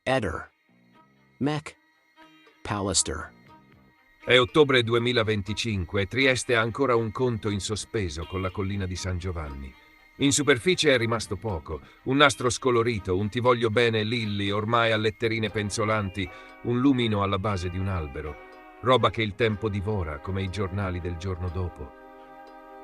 Eder. Mech. Pallister. È ottobre 2025 e Trieste ha ancora un conto in sospeso con la collina di San Giovanni. In superficie è rimasto poco, un nastro scolorito, un ti voglio bene Lilli ormai a letterine penzolanti, un lumino alla base di un albero, roba che il tempo divora come i giornali del giorno dopo.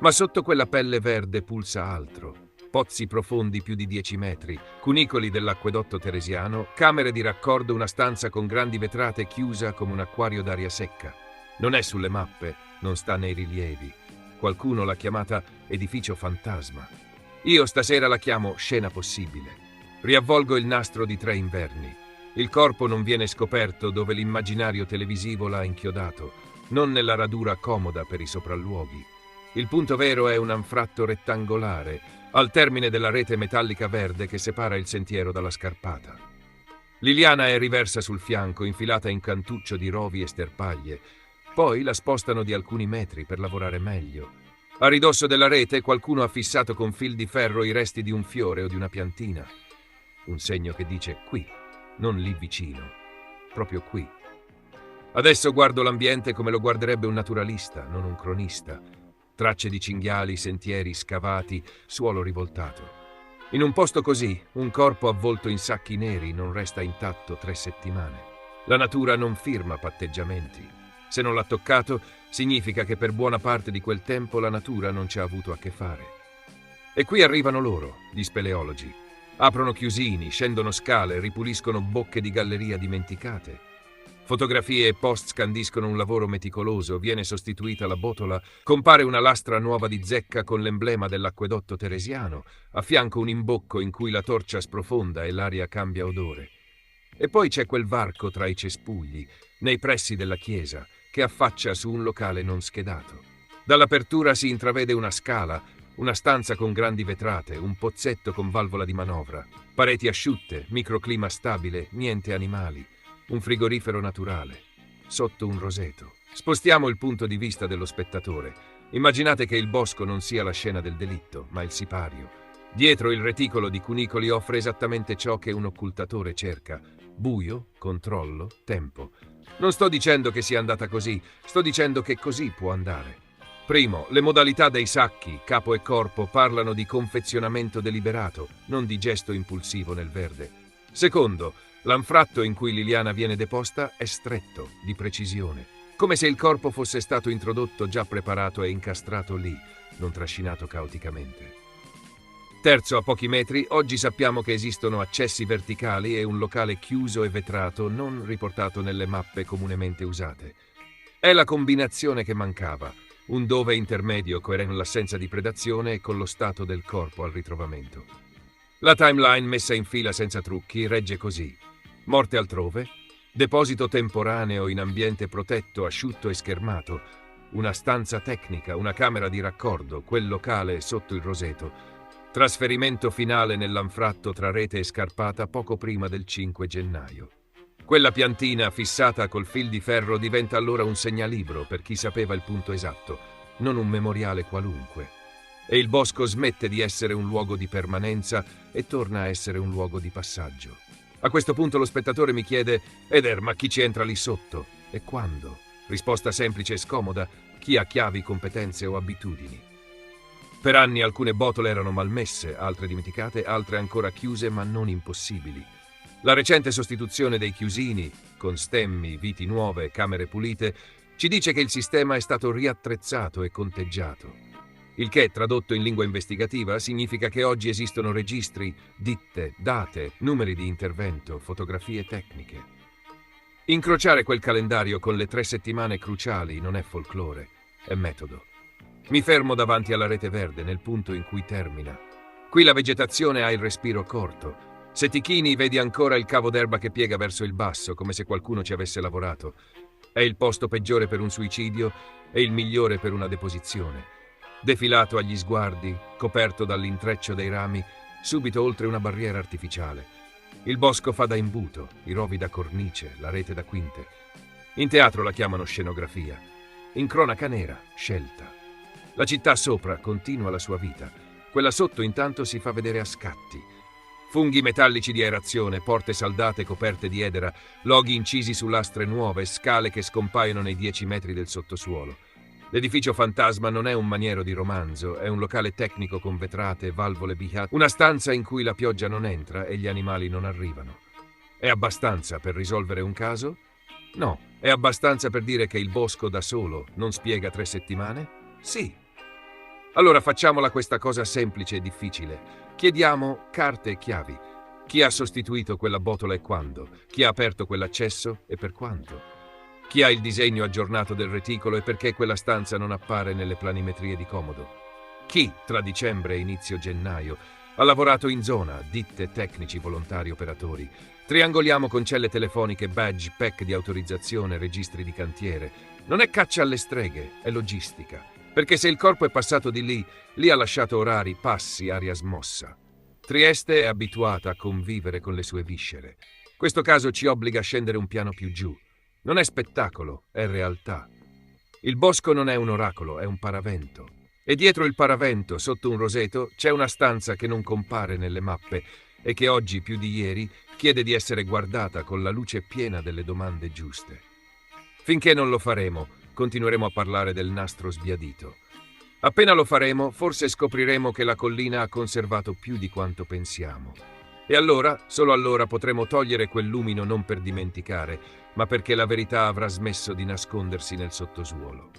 Ma sotto quella pelle verde pulsa altro. Pozzi profondi più di 10 metri, cunicoli dell'acquedotto teresiano, camere di raccordo, una stanza con grandi vetrate chiusa come un acquario d'aria secca. Non è sulle mappe, non sta nei rilievi. Qualcuno l'ha chiamata edificio fantasma. Io stasera la chiamo scena possibile. Riavvolgo il nastro di 3 inverni. Il corpo non viene scoperto dove l'immaginario televisivo l'ha inchiodato, non nella radura comoda per i sopralluoghi. Il punto vero è un anfratto rettangolare, al termine della rete metallica verde che separa il sentiero dalla scarpata. Liliana è riversa sul fianco, infilata in cantuccio di rovi e sterpaglie. Poi la spostano di alcuni metri per lavorare meglio. A ridosso della rete qualcuno ha fissato con fil di ferro i resti di un fiore o di una piantina. Un segno che dice qui, non lì vicino, proprio qui. Adesso guardo l'ambiente come lo guarderebbe un naturalista, non un cronista. Tracce di cinghiali, sentieri scavati, suolo rivoltato. In un posto così, un corpo avvolto in sacchi neri non resta intatto 3 settimane. La natura non firma patteggiamenti. Se non l'ha toccato, significa che per buona parte di quel tempo la natura non ci ha avuto a che fare. E qui arrivano loro, gli speleologi. Aprono chiusini, scendono scale, ripuliscono bocche di galleria dimenticate. Fotografie e post scandiscono un lavoro meticoloso, viene sostituita la botola, compare una lastra nuova di zecca con l'emblema dell'acquedotto teresiano, a fianco un imbocco in cui la torcia sprofonda e l'aria cambia odore. E poi c'è quel varco tra i cespugli, nei pressi della chiesa, che affaccia su un locale non schedato. Dall'apertura si intravede una scala, una stanza con grandi vetrate, un pozzetto con valvola di manovra, pareti asciutte, microclima stabile, niente animali, un frigorifero naturale, sotto un roseto. Spostiamo il punto di vista dello spettatore. Immaginate che il bosco non sia la scena del delitto, ma il sipario. Dietro il reticolo di cunicoli offre esattamente ciò che un occultatore cerca: buio, controllo, tempo. Non sto dicendo che sia andata così, sto dicendo che così può andare. Primo, le modalità dei sacchi, capo e corpo, parlano di confezionamento deliberato, non di gesto impulsivo nel verde. Secondo, l'anfratto in cui Liliana viene deposta è stretto, di precisione, come se il corpo fosse stato introdotto già preparato e incastrato lì, non trascinato caoticamente. Terzo, a pochi metri, oggi sappiamo che esistono accessi verticali e un locale chiuso e vetrato non riportato nelle mappe comunemente usate. È la combinazione che mancava, un dove intermedio coerente con l'assenza di predazione e con lo stato del corpo al ritrovamento. La timeline messa in fila senza trucchi regge così: morte altrove, deposito temporaneo in ambiente protetto, asciutto e schermato, una stanza tecnica, una camera di raccordo, quel locale sotto il roseto, trasferimento finale nell'anfratto tra rete e scarpata poco prima del 5 gennaio. Quella piantina fissata col fil di ferro diventa allora un segnalibro per chi sapeva il punto esatto, non un memoriale qualunque. E il bosco smette di essere un luogo di permanenza e torna a essere un luogo di passaggio. A questo punto lo spettatore mi chiede: Eder, ma chi ci entra lì sotto? E quando? Risposta semplice e scomoda: chi ha chiavi, competenze o abitudini. Per anni alcune botole erano malmesse, altre dimenticate, altre ancora chiuse ma non impossibili. La recente sostituzione dei chiusini, con stemmi, viti nuove, camere pulite, ci dice che il sistema è stato riattrezzato e conteggiato. Il che, tradotto in lingua investigativa, significa che oggi esistono registri, ditte, date, numeri di intervento, fotografie tecniche. Incrociare quel calendario con le 3 settimane cruciali non è folklore, è metodo. Mi fermo davanti alla rete verde, nel punto in cui termina. Qui la vegetazione ha il respiro corto. Se ti chini vedi ancora il cavo d'erba che piega verso il basso, come se qualcuno ci avesse lavorato. È il posto peggiore per un suicidio e il migliore per una deposizione. Defilato agli sguardi, coperto dall'intreccio dei rami, subito oltre una barriera artificiale. Il bosco fa da imbuto, i rovi da cornice, la rete da quinte. In teatro la chiamano scenografia. In cronaca nera, scelta. La città sopra continua la sua vita. Quella sotto intanto si fa vedere a scatti. Funghi metallici di aerazione, porte saldate coperte di edera, loghi incisi su lastre nuove, scale che scompaiono nei 10 metri del sottosuolo. L'edificio fantasma non è un maniero di romanzo, è un locale tecnico con vetrate, valvole biate, una stanza in cui la pioggia non entra e gli animali non arrivano. È abbastanza per risolvere un caso? No. È abbastanza per dire che il bosco da solo non spiega 3 settimane? Sì. Allora facciamola questa cosa semplice e difficile. Chiediamo carte e chiavi. Chi ha sostituito quella botola e quando? Chi ha aperto quell'accesso e per quanto? Chi ha il disegno aggiornato del reticolo e perché quella stanza non appare nelle planimetrie di Comodo? Chi, tra dicembre e inizio gennaio, ha lavorato in zona, ditte, tecnici, volontari, operatori? Triangoliamo con celle telefoniche, badge, PEC di autorizzazione, registri di cantiere. Non è caccia alle streghe, è logistica. Perché se il corpo è passato di lì, lì ha lasciato orari, passi, aria smossa. Trieste è abituata a convivere con le sue viscere. Questo caso ci obbliga a scendere un piano più giù. Non è spettacolo, è realtà. Il bosco non è un oracolo, è un paravento. E dietro il paravento, sotto un roseto, c'è una stanza che non compare nelle mappe e che oggi, più di ieri, chiede di essere guardata con la luce piena delle domande giuste. Finché non lo faremo, continueremo a parlare del nastro sbiadito. Appena lo faremo, forse scopriremo che la collina ha conservato più di quanto pensiamo. E allora, solo allora, potremo togliere quel lumino non per dimenticare, ma perché la verità avrà smesso di nascondersi nel sottosuolo.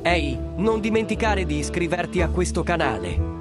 Ehi, non dimenticare di iscriverti a questo canale.